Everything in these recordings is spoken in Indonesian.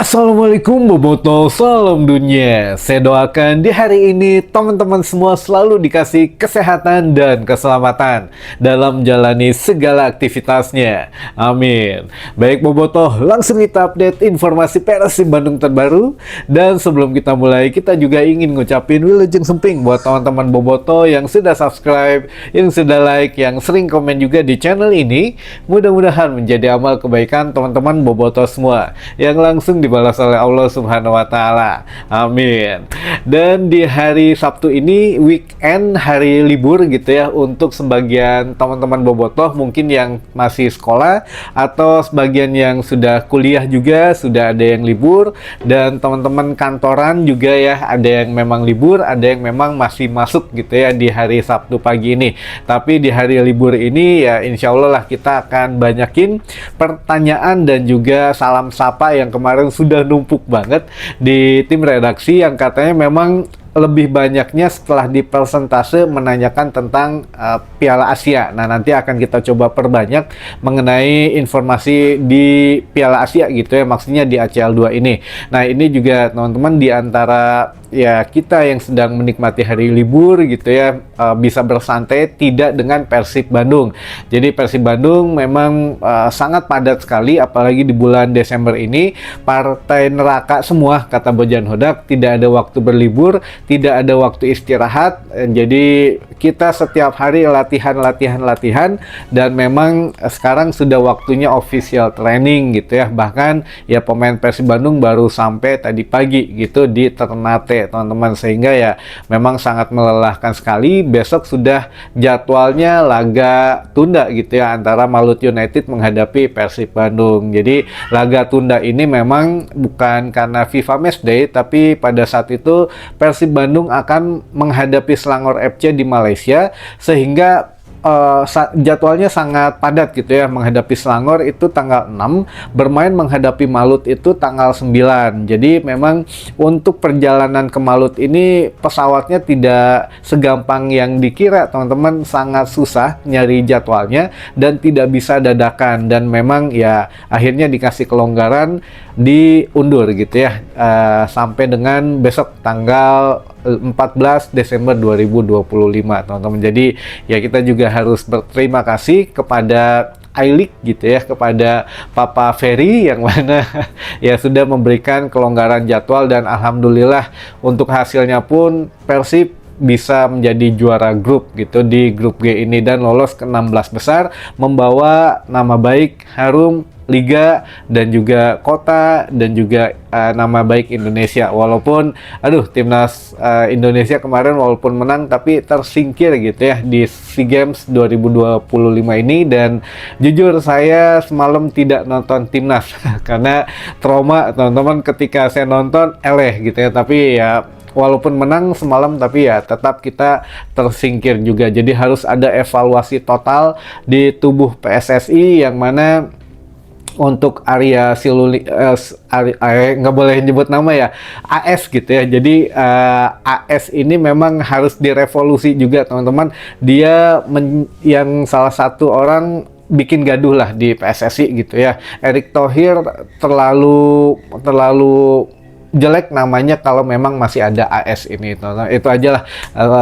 Assalamualaikum Boboto, salam dunia. Saya doakan di hari ini teman-teman semua selalu dikasih kesehatan dan keselamatan dalam menjalani segala aktivitasnya. Amin. Baik Boboto, langsung kita update informasi Persib Bandung terbaru. Dan sebelum kita mulai, kita juga ingin ngucapin wilujeng semping buat teman-teman Boboto yang sudah subscribe, yang sudah like, yang sering komen juga di channel ini. Mudah-mudahan menjadi amal kebaikan teman-teman Boboto semua yang langsung dibalas oleh Allah Subhanahu wa Ta'ala. Amin. Dan di hari Sabtu ini, weekend, hari libur gitu ya, untuk sebagian teman-teman Bobotoh mungkin yang masih sekolah atau sebagian yang sudah kuliah juga sudah ada yang libur, dan teman-teman kantoran juga ya ada yang memang libur, ada yang memang masih masuk gitu ya di hari Sabtu pagi ini. Tapi di hari libur ini ya insya Allah lah kita akan banyakin pertanyaan dan juga salam sapa yang kemarin sudah numpuk banget di tim redaksi, yang katanya memang lebih banyaknya setelah di persentase menanyakan tentang Piala Asia. Nah, nanti akan kita coba perbanyak mengenai informasi di Piala Asia gitu ya, maksudnya di ACL 2 ini. Nah, ini juga teman-teman di antara ya kita yang sedang menikmati hari libur gitu ya, bisa bersantai tidak dengan Persib Bandung. Jadi Persib Bandung memang sangat padat sekali, apalagi di bulan Desember ini, partai neraka semua kata Bojan Hodak, tidak ada waktu berlibur, tidak ada waktu istirahat. Jadi kita setiap hari latihan, dan memang sekarang sudah waktunya official training gitu ya. Bahkan ya pemain Persib Bandung baru sampai tadi pagi gitu di Ternate teman-teman, sehingga ya memang sangat melelahkan sekali. Besok sudah jadwalnya laga tunda gitu ya, antara Malut United menghadapi Persib Bandung. Jadi laga tunda ini memang bukan karena FIFA Matchday, tapi pada saat itu Persib Bandung akan menghadapi Selangor FC di Malaysia, sehingga jadwalnya sangat padat gitu ya. Menghadapi Selangor itu tanggal 6, bermain menghadapi Malut itu tanggal 9. Jadi memang untuk perjalanan ke Malut ini pesawatnya tidak segampang yang dikira teman-teman, sangat susah nyari jadwalnya dan tidak bisa dadakan, dan memang ya akhirnya dikasih kelonggaran, diundur gitu ya, sampai dengan besok tanggal 14 Desember 2025 teman-teman. Jadi ya kita juga harus berterima kasih kepada iLeague gitu ya, kepada Papa Ferry yang mana ya sudah memberikan kelonggaran jadwal, dan alhamdulillah untuk hasilnya pun Persib bisa menjadi juara grup gitu di grup G ini dan lolos ke 16 besar, membawa nama baik harum liga dan juga kota dan juga nama baik Indonesia. Walaupun timnas Indonesia kemarin walaupun menang tapi tersingkir gitu ya di SEA Games 2025 ini, dan jujur saya semalam tidak nonton timnas karena trauma teman-teman ketika saya nonton gitu ya. Tapi ya walaupun menang semalam, tapi ya tetap kita tersingkir juga. Jadi harus ada evaluasi total di tubuh PSSI, yang mana untuk Arya Siluli, nggak boleh nyebut nama ya, AS gitu ya. Jadi AS ini memang harus direvolusi juga teman-teman. Dia yang salah satu orang bikin gaduh lah di PSSI gitu ya. Erick Thohir terlalu jelek namanya kalau memang masih ada AS ini teman-teman. Itu aja lah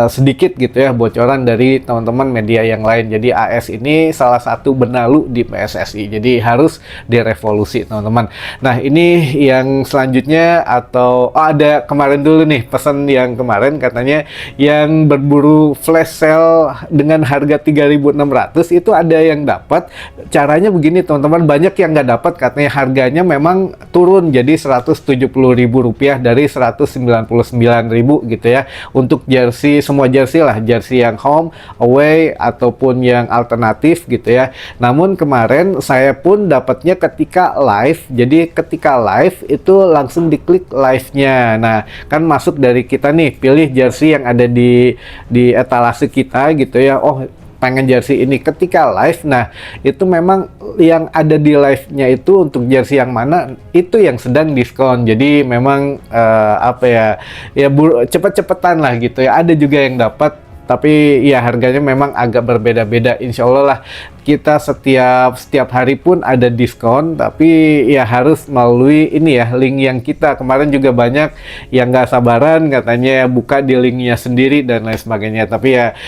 sedikit gitu ya bocoran dari teman-teman media yang lain. Jadi AS ini salah satu benalu di PSSI, jadi harus direvolusi teman-teman. Nah ini yang selanjutnya, atau ada kemarin dulu nih pesan yang kemarin, katanya yang berburu flash sale dengan harga 3.600 itu ada yang dapat. Caranya begini teman-teman, banyak yang nggak dapat, katanya harganya memang turun jadi Rp170.000 dari Rp199.000 gitu ya, untuk jersey, semua jersey lah, jersey yang home, away ataupun yang alternatif gitu ya. Namun kemarin saya pun dapatnya ketika live. Jadi ketika live itu langsung diklik live-nya. Nah, kan masuk dari kita nih, pilih jersey yang ada di etalase kita gitu ya. Oh, pengen jersey ini ketika live. Nah, itu memang yang ada di live-nya itu untuk jersey yang mana itu yang sedang diskon. Jadi memang cepet-cepetan lah gitu ya. Ada juga yang dapat tapi ya harganya memang agak berbeda-beda. Insya Allah lah kita setiap hari pun ada diskon, tapi ya harus melalui ini ya, link yang kita kemarin juga banyak yang nggak sabaran katanya buka di linknya sendiri dan lain sebagainya. Tapi ya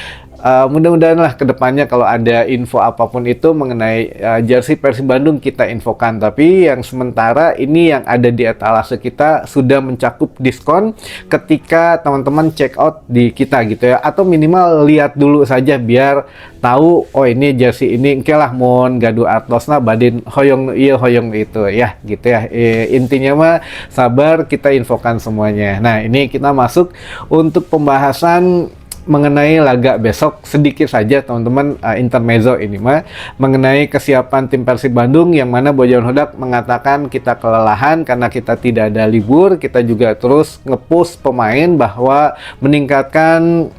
mudah-mudahan lah kedepannya kalau ada info apapun itu mengenai jersey Persib Bandung kita infokan. Tapi yang sementara ini yang ada di etalase kita sudah mencakup diskon ketika teman-teman check out di kita gitu ya, atau minimal lihat dulu saja biar tahu oh ini jersey ini engke lah mun gaduh artosna badin hoyong iya hoyong itu ya gitu ya. Intinya mah sabar, kita infokan semuanya. Nah ini kita masuk untuk pembahasan mengenai laga besok sedikit saja teman-teman, intermezzo ini mah mengenai kesiapan tim Persib Bandung, yang mana Bojan Hodak mengatakan kita kelelahan karena kita tidak ada libur. Kita juga terus nge-push pemain bahwa meningkatkan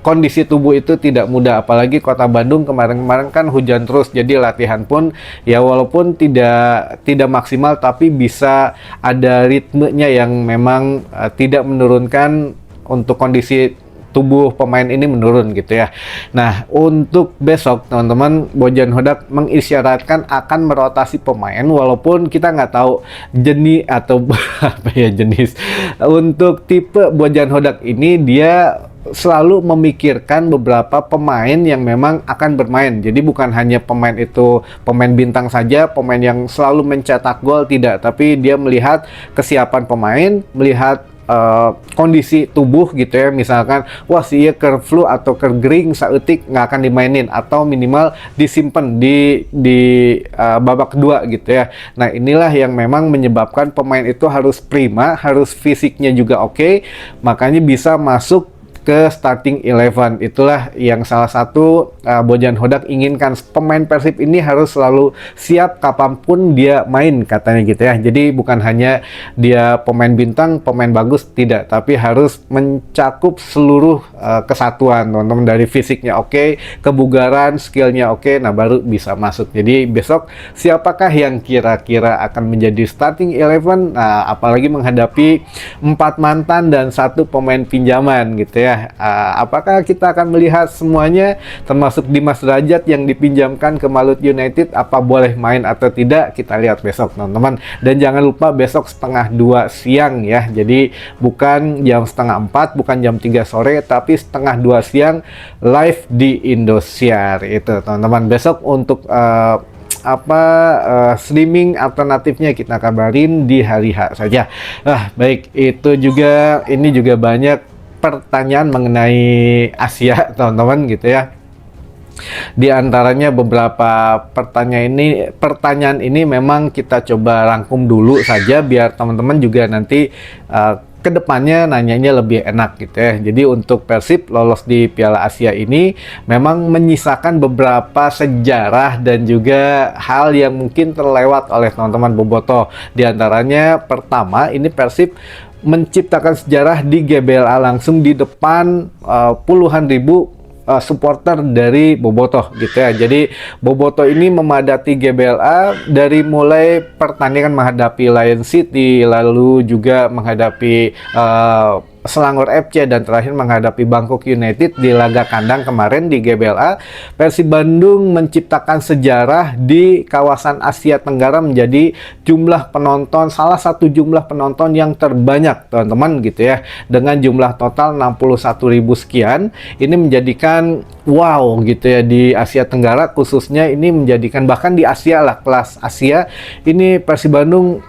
kondisi tubuh itu tidak mudah, apalagi kota Bandung kemarin-kemarin kan hujan terus, jadi latihan pun ya walaupun tidak maksimal tapi bisa ada ritmenya yang memang tidak menurunkan untuk kondisi tubuh pemain ini menurun gitu ya. Nah untuk besok teman-teman, Bojan Hodak mengisyaratkan akan merotasi pemain walaupun kita nggak tahu jenis atau apa ya jenis. Untuk tipe Bojan Hodak ini dia selalu memikirkan beberapa pemain yang memang akan bermain. Jadi bukan hanya pemain itu pemain bintang saja, pemain yang selalu mencetak gol, tidak, tapi dia melihat kesiapan pemain, melihat kondisi tubuh gitu ya. Misalkan wah sih ke flu atau ke gering saeutik nggak akan dimainin atau minimal disimpan di babak kedua gitu ya. Nah inilah yang memang menyebabkan pemain itu harus prima, harus fisiknya juga oke, makanya bisa masuk ke starting 11. Itulah yang salah satu Bojan Hodak inginkan, pemain Persib ini harus selalu siap kapanpun dia main katanya gitu ya. Jadi bukan hanya dia pemain bintang, pemain bagus, tidak, tapi harus mencakup seluruh kesatuan teman-teman, dari fisiknya oke, kebugaran, skillnya oke, nah baru bisa masuk. Jadi besok siapakah yang kira-kira akan menjadi starting 11? Nah apalagi menghadapi 4 mantan dan 1 pemain pinjaman gitu ya. Apakah kita akan melihat semuanya, termasuk Dimas Derajat yang dipinjamkan ke Malut United, apa boleh main atau tidak? Kita lihat besok teman-teman. Dan jangan lupa besok setengah 2 siang ya, jadi bukan jam setengah 4, bukan jam 3 sore, tapi setengah 2 siang live di Indosiar itu teman-teman. Besok untuk streaming alternatifnya kita kabarin di hari H saja. Baik, itu juga, ini juga banyak pertanyaan mengenai Asia teman-teman gitu ya. Di antaranya beberapa pertanyaan ini memang kita coba rangkum dulu saja biar teman-teman juga nanti kedepannya nanyanya lebih enak gitu ya. Jadi untuk Persib lolos di Piala Asia ini memang menyisakan beberapa sejarah dan juga hal yang mungkin terlewat oleh teman-teman bobotoh. Di antaranya pertama, ini Persib menciptakan sejarah di GBLA langsung di depan puluhan ribu supporter dari bobotoh gitu ya. Jadi bobotoh ini memadati GBLA dari mulai pertandingan menghadapi Lion City, lalu juga menghadapi Selangor FC, dan terakhir menghadapi Bangkok United di laga kandang kemarin di GBLA. Persib Bandung menciptakan sejarah di kawasan Asia Tenggara menjadi jumlah penonton, salah satu jumlah penonton yang terbanyak teman-teman gitu ya, dengan jumlah total 61.000 sekian. Ini menjadikan wow gitu ya di Asia Tenggara khususnya, ini menjadikan bahkan di Asia lah, kelas Asia ini Persib Bandung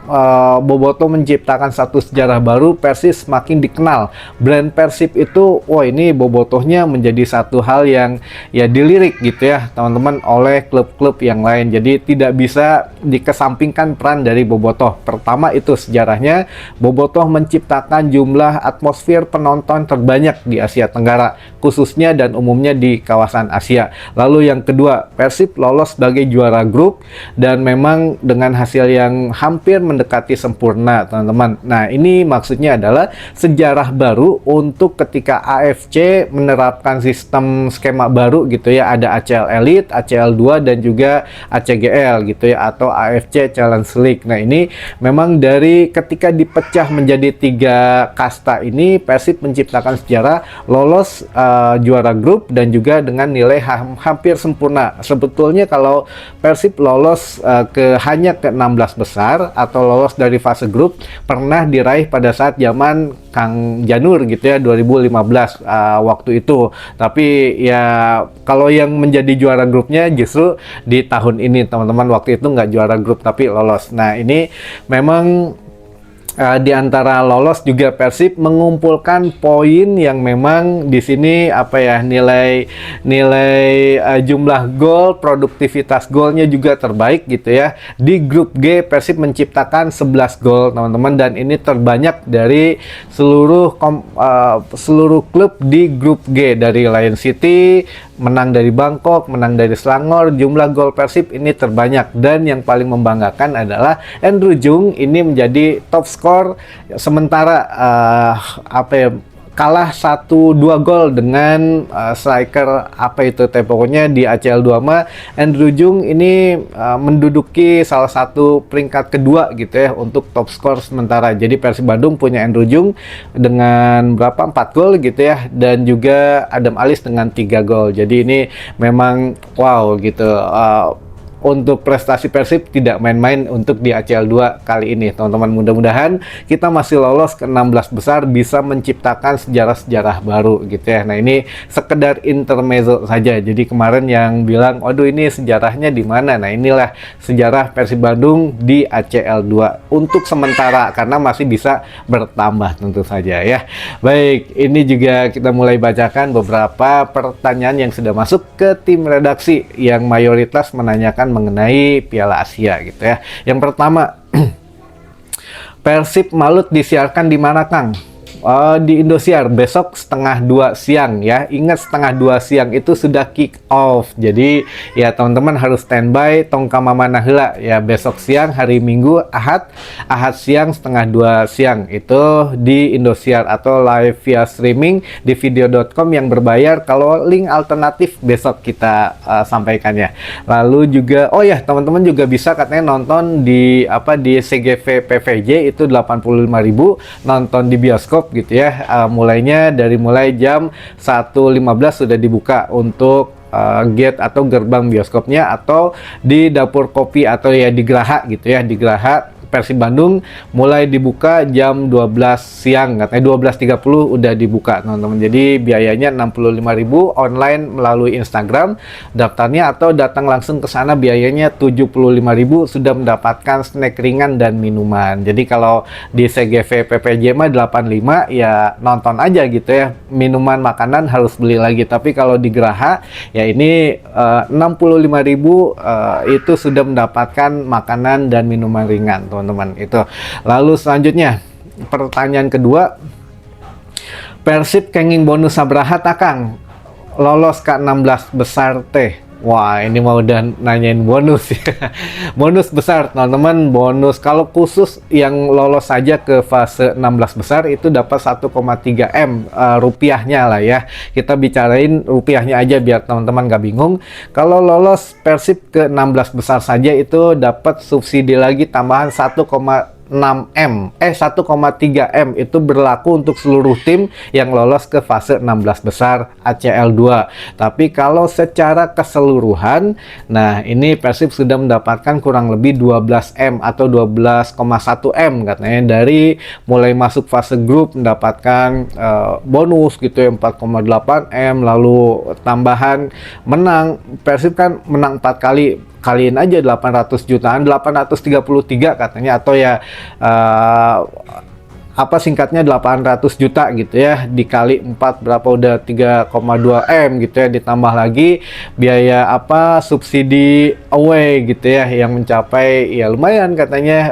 bobotoh menciptakan satu sejarah baru. Persib semakin dikenal, brand Persib itu, wah ini bobotohnya menjadi satu hal yang ya dilirik gitu ya teman-teman oleh klub-klub yang lain. Jadi tidak bisa dikesampingkan peran dari bobotoh. Pertama itu sejarahnya, bobotoh menciptakan jumlah atmosfer penonton terbanyak di Asia Tenggara khususnya dan umumnya di kawasan Asia. Lalu yang kedua, Persib lolos sebagai juara grup dan memang dengan hasil yang hampir mendekati sempurna teman-teman. Nah ini maksudnya adalah sejarah sejarah baru untuk ketika AFC menerapkan sistem skema baru gitu ya, ada ACL Elite, ACL 2 dan juga ACGL gitu ya, atau AFC Challenge League. Nah, ini memang dari ketika dipecah menjadi 3 kasta ini, Persib menciptakan sejarah lolos juara grup dan juga dengan nilai hampir sempurna. Sebetulnya kalau Persib lolos hanya ke 16 besar atau lolos dari fase grup pernah diraih pada saat zaman Kang Janur gitu ya, 2015 waktu itu. Tapi ya kalau yang menjadi juara grupnya justru di tahun ini teman-teman, waktu itu nggak juara grup tapi lolos. Nah, ini memang di antara lolos juga Persib mengumpulkan poin yang memang di sini apa ya, nilai jumlah gol, produktivitas golnya juga terbaik gitu ya. Di grup G Persib menciptakan 11 gol teman-teman, dan ini terbanyak dari seluruh klub di grup G, dari Lion City, menang dari Bangkok, menang dari Selangor. Jumlah gol Persib ini terbanyak, dan yang paling membanggakan adalah Andrew Jung ini menjadi top skor sementara kalah 1-2 gol dengan striker pokoknya di ACL 2 mah Andrew Jung ini menduduki salah satu peringkat kedua gitu ya untuk top skor sementara. Jadi Persib Bandung punya Andrew Jung dengan 4 gol gitu ya, dan juga Adam Alis dengan 3 gol. Jadi ini memang wow gitu. Untuk prestasi Persib tidak main-main untuk di ACL 2 kali ini teman-teman. Mudah-mudahan kita masih lolos ke 16 besar, bisa menciptakan sejarah-sejarah baru gitu ya. Nah, ini sekedar intermezzo saja. Jadi kemarin yang bilang waduh ini sejarahnya di mana, nah inilah sejarah Persib Bandung di ACL 2 untuk sementara, karena masih bisa bertambah tentu saja ya. Baik, ini juga kita mulai bacakan beberapa pertanyaan yang sudah masuk ke tim redaksi yang mayoritas menanyakan mengenai Piala Asia gitu ya. Yang pertama, Persib Malut disiarkan di mana, Kang? Di Indosiar besok 1:30 siang ya. Ingat 1:30 siang itu sudah kick off. Jadi ya teman-teman harus standby tong kamamana heula ya, besok siang hari Minggu Ahad siang 1:30 siang itu di Indosiar atau live via streaming di video.com yang berbayar. Kalau link alternatif besok kita sampaikan ya. Lalu juga teman-teman juga bisa katanya nonton di CGV PVJ itu 85.000, nonton di bioskop gitu ya, mulai jam 1:15 sudah dibuka untuk gate atau gerbang bioskopnya, atau di dapur kopi atau ya di Graha gitu ya, di Graha Persib Bandung mulai dibuka jam 12 siang, katanya 12.30 udah dibuka teman-teman. Jadi biayanya 65.000 online melalui Instagram daftarnya, atau datang langsung ke sana biayanya 75.000, sudah mendapatkan snack ringan dan minuman. Jadi kalau di CGV PPJ mah 85 ya nonton aja gitu ya, minuman makanan harus beli lagi. Tapi kalau di Graha ya ini 65.000 itu sudah mendapatkan makanan dan minuman ringan teman-teman itu. Lalu selanjutnya pertanyaan kedua, Persib kenging bonus sabraha takang lolos ke 16 besar teh. Wah, ini mau udah nanyain bonus ya. Bonus besar teman-teman, bonus kalau khusus yang lolos saja ke fase 16 besar itu dapat 1,3 M rupiahnya lah ya. Kita bicarain rupiahnya aja biar teman-teman gak bingung. Kalau lolos Persib ke 16 besar saja itu dapat subsidi lagi tambahan 1,3 M itu berlaku untuk seluruh tim yang lolos ke fase 16 besar ACL 2. Tapi kalau secara keseluruhan, nah ini Persib sudah mendapatkan kurang lebih 12 M atau 12,1 M katanya, dari mulai masuk fase grup mendapatkan bonus gitu ya 4,8 M, lalu tambahan menang. Persib kan menang 4 kali, kaliin aja 800 jutaan, 833 katanya, atau ya singkatnya 800 juta gitu ya, dikali 4 berapa, udah 3,2 M gitu ya, ditambah lagi biaya subsidi away gitu ya yang mencapai ya lumayan katanya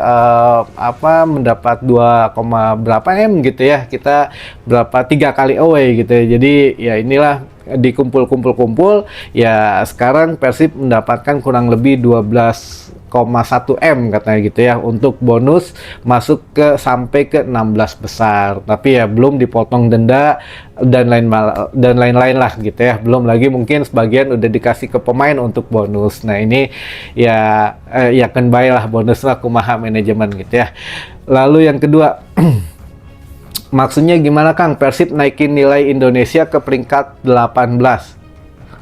mendapat 2, berapa M gitu ya, kita berapa 3 kali away gitu ya. Jadi ya inilah dikumpul ya sekarang Persib mendapatkan kurang lebih 12 M katanya gitu ya, untuk bonus masuk ke sampai ke 16 besar. Tapi ya belum dipotong denda dan lain-lain lah gitu ya. Belum lagi mungkin sebagian udah dikasih ke pemain untuk bonus. Nah ini ya yakin baik lah bonus lah kumaha manajemen gitu ya. Lalu yang kedua, maksudnya gimana Kang? Persib naikin nilai Indonesia ke peringkat 18.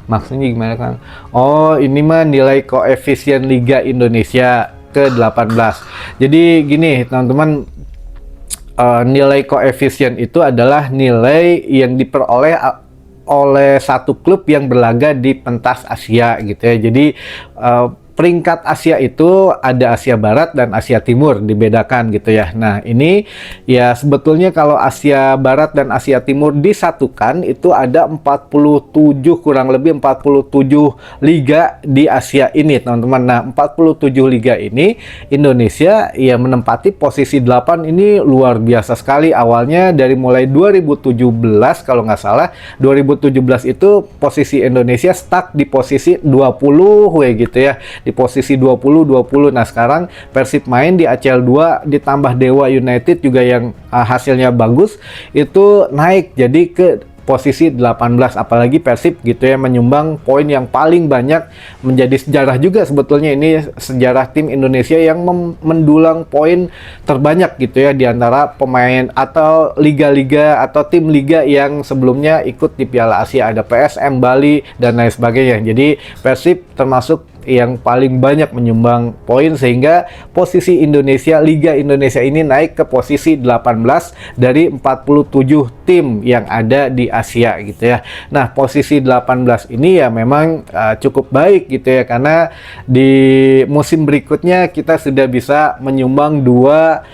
Maksudnya gimana Kang? Oh, ini mah nilai koefisien Liga Indonesia ke 18. Jadi gini teman-teman, nilai koefisien itu adalah nilai yang diperoleh oleh satu klub yang berlaga di pentas Asia gitu ya. Jadi peringkat Asia itu ada Asia Barat dan Asia Timur, dibedakan gitu ya. Nah ini ya sebetulnya kalau Asia Barat dan Asia Timur disatukan itu ada 47 kurang lebih 47 liga di Asia ini teman-teman. Nah 47 liga ini Indonesia ya menempati posisi 8, ini luar biasa sekali. Awalnya dari mulai 2017 kalau nggak salah, 2017 itu posisi Indonesia stuck di posisi 20 gitu ya, di posisi 20. Nah sekarang Persib main di ACL 2 ditambah Dewa United juga yang hasilnya bagus, itu naik jadi ke posisi 18. Apalagi Persib gitu ya menyumbang poin yang paling banyak, menjadi sejarah juga sebetulnya. Ini sejarah tim Indonesia yang mendulang poin terbanyak gitu ya di antara pemain atau liga-liga atau tim liga yang sebelumnya ikut di Piala Asia. Ada PSM Bali dan lain sebagainya. Jadi Persib termasuk yang paling banyak menyumbang poin, sehingga posisi Indonesia, Liga Indonesia ini naik ke posisi 18 dari 47 tim yang ada di Asia gitu ya. Nah posisi 18 ini ya memang cukup baik gitu ya, karena di musim berikutnya kita sudah bisa menyumbang dua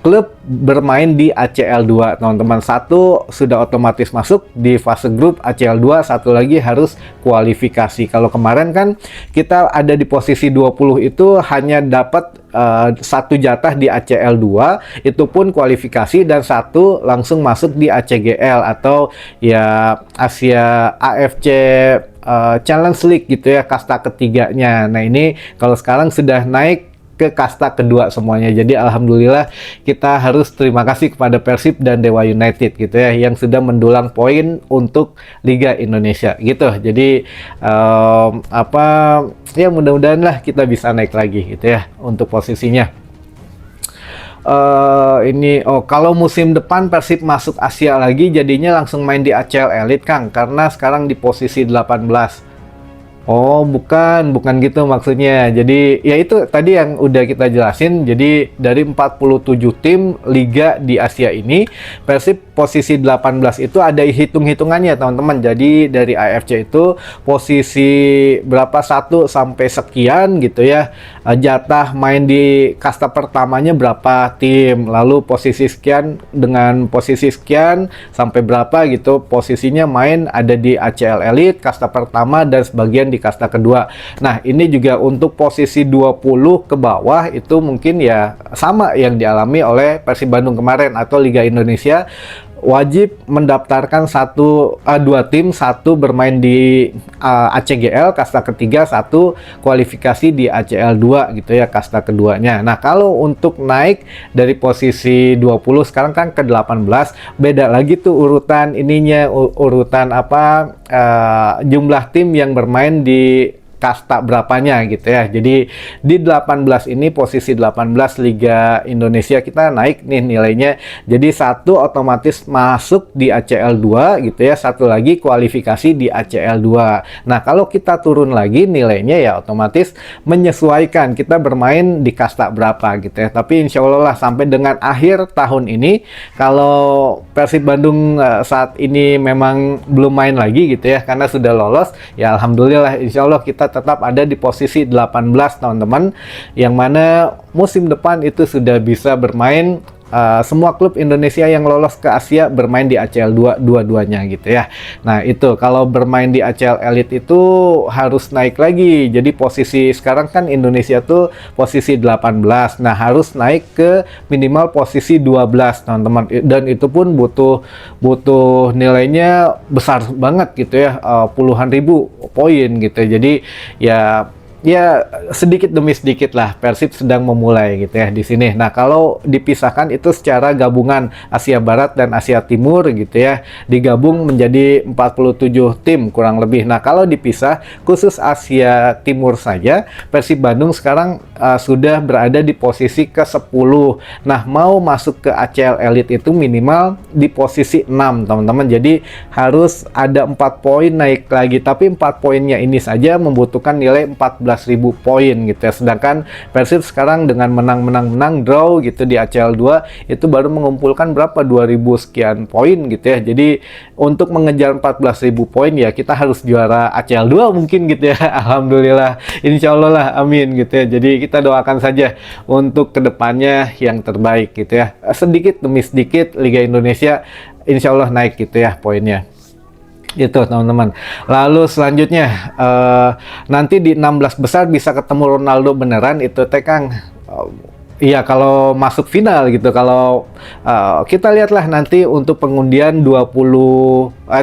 klub bermain di ACL 2 teman-teman. Satu sudah otomatis masuk di fase grup ACL 2, satu lagi harus kualifikasi. Kalau kemarin kan kita ada di posisi 20 itu hanya dapat satu jatah di ACL 2, itu pun kualifikasi, dan satu langsung masuk di ACGL atau ya Asia AFC Challenge League gitu ya, kasta ketiganya. Nah ini kalau sekarang sudah naik ke kasta kedua semuanya. Jadi alhamdulillah kita harus terima kasih kepada Persib dan Dewa United gitu ya, yang sudah mendulang poin untuk Liga Indonesia gitu. Jadi ya mudah-mudahan lah kita bisa naik lagi gitu ya untuk posisinya. Kalau musim depan Persib masuk Asia lagi, jadinya langsung main di ACL Elite Kang, karena sekarang di posisi 18. Oh, bukan gitu maksudnya. Jadi, ya itu tadi yang udah kita jelasin. Jadi, dari 47 tim liga di Asia ini, Persib posisi 18 itu ada hitung-hitungannya, teman-teman. Jadi, dari AFC itu posisi berapa, 1 sampai sekian gitu ya. Jatah main di kasta pertamanya berapa tim, lalu posisi sekian dengan posisi sekian sampai berapa gitu. Posisinya main ada di ACL Elite, kasta pertama, dan sebagian di kasta kedua. Nah ini juga untuk posisi 20 ke bawah itu mungkin ya sama yang dialami oleh Persib Bandung kemarin, atau Liga Indonesia wajib mendaftarkan dua tim, satu bermain di ACGL kasta ketiga, satu kualifikasi di ACL 2 gitu ya, kasta keduanya. Nah kalau untuk naik dari posisi 20 sekarang kan ke 18, beda lagi tuh urutan ininya, urutan jumlah tim yang bermain di kasta berapanya gitu ya. Jadi di 18 ini, posisi 18 Liga Indonesia kita naik nih nilainya. Jadi satu otomatis masuk di ACL 2 gitu ya, satu lagi kualifikasi di ACL 2. Nah kalau kita turun lagi nilainya ya otomatis menyesuaikan kita bermain di kasta berapa gitu ya. Tapi insya Allah lah sampai dengan akhir tahun ini, kalau Persib Bandung saat ini memang belum main lagi gitu ya, karena sudah lolos, ya alhamdulillah insya Allah kita tetap ada di posisi 18 teman-teman, yang mana musim depan itu sudah bisa bermain semua klub Indonesia yang lolos ke Asia bermain di ACL 2 dua-duanya gitu ya. Nah itu kalau bermain di ACL Elite itu harus naik lagi. Jadi posisi sekarang kan Indonesia tuh posisi 18. Nah harus naik ke minimal posisi 12 teman-teman, dan itu pun butuh nilainya besar banget gitu ya, puluhan ribu poin gitu. Jadi ya ya sedikit demi sedikit lah Persib sedang memulai gitu ya di sini. Nah, kalau dipisahkan itu secara gabungan Asia Barat dan Asia Timur gitu ya, digabung menjadi 47 tim kurang lebih. Nah, kalau dipisah khusus Asia Timur saja, Persib Bandung sekarang sudah berada di posisi ke-10. Nah, mau masuk ke ACL Elite itu minimal di posisi 6, teman-teman. Jadi harus ada 4 poin naik lagi, tapi 4 poinnya ini saja membutuhkan nilai 14.000 poin gitu ya. Sedangkan Persib sekarang dengan menang draw gitu di ACL 2 itu baru mengumpulkan berapa 2.000 sekian poin gitu ya. Jadi untuk mengejar 14.000 poin ya kita harus juara ACL 2 mungkin gitu ya. Alhamdulillah, insya Allah lah, amin gitu ya. Jadi kita doakan saja untuk kedepannya yang terbaik gitu ya. Sedikit demi sedikit Liga Indonesia insya Allah naik gitu ya poinnya. Itu teman-teman. Lalu selanjutnya nanti di 16 besar bisa ketemu Ronaldo beneran itu teh Kang. Iya, kalau masuk final gitu. Kalau kita lihatlah nanti untuk pengundian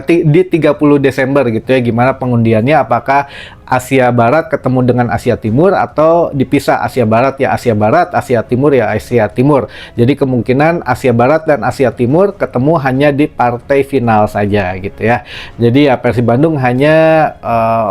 di 30 Desember gitu ya, gimana pengundiannya, apakah Asia Barat ketemu dengan Asia Timur atau dipisah Asia Barat ya Asia Barat, Asia Timur ya Asia Timur. Jadi kemungkinan Asia Barat dan Asia Timur ketemu hanya di partai final saja gitu ya. Jadi ya Persib Bandung hanya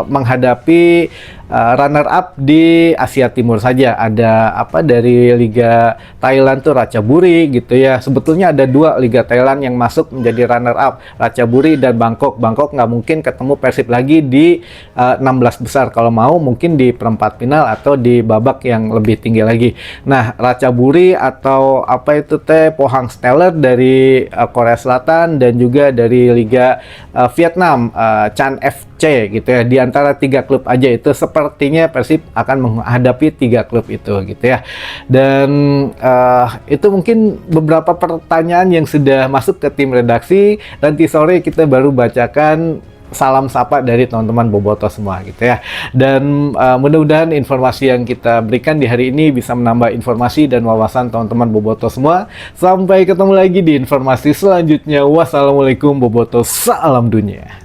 menghadapi runner up di Asia Timur saja. Ada apa dari Liga Thailand tuh Ratchaburi gitu ya. Sebetulnya ada 2 Liga Thailand yang masuk menjadi runner up, Ratchaburi dan Bangkok. Bangkok nggak mungkin ketemu Persib lagi di 16 besar. Kalau mau mungkin di perempat final atau di babak yang lebih tinggi lagi. Nah, Ratchaburi atau apa itu teh Pohang Steller dari Korea Selatan dan juga dari Liga Vietnam Chan FC gitu ya. Di antara 3 klub aja itu sepertinya Persib akan menghadapi 3 klub itu gitu ya. Dan itu mungkin beberapa pertanyaan yang sudah masuk ke tim redaksi. Nanti sore kita baru bacakan salam sapa dari teman-teman Boboto semua gitu ya. Dan mudah-mudahan informasi yang kita berikan di hari ini bisa menambah informasi dan wawasan teman-teman Boboto semua. Sampai ketemu lagi di informasi selanjutnya. Wassalamualaikum Boboto, salam dunia.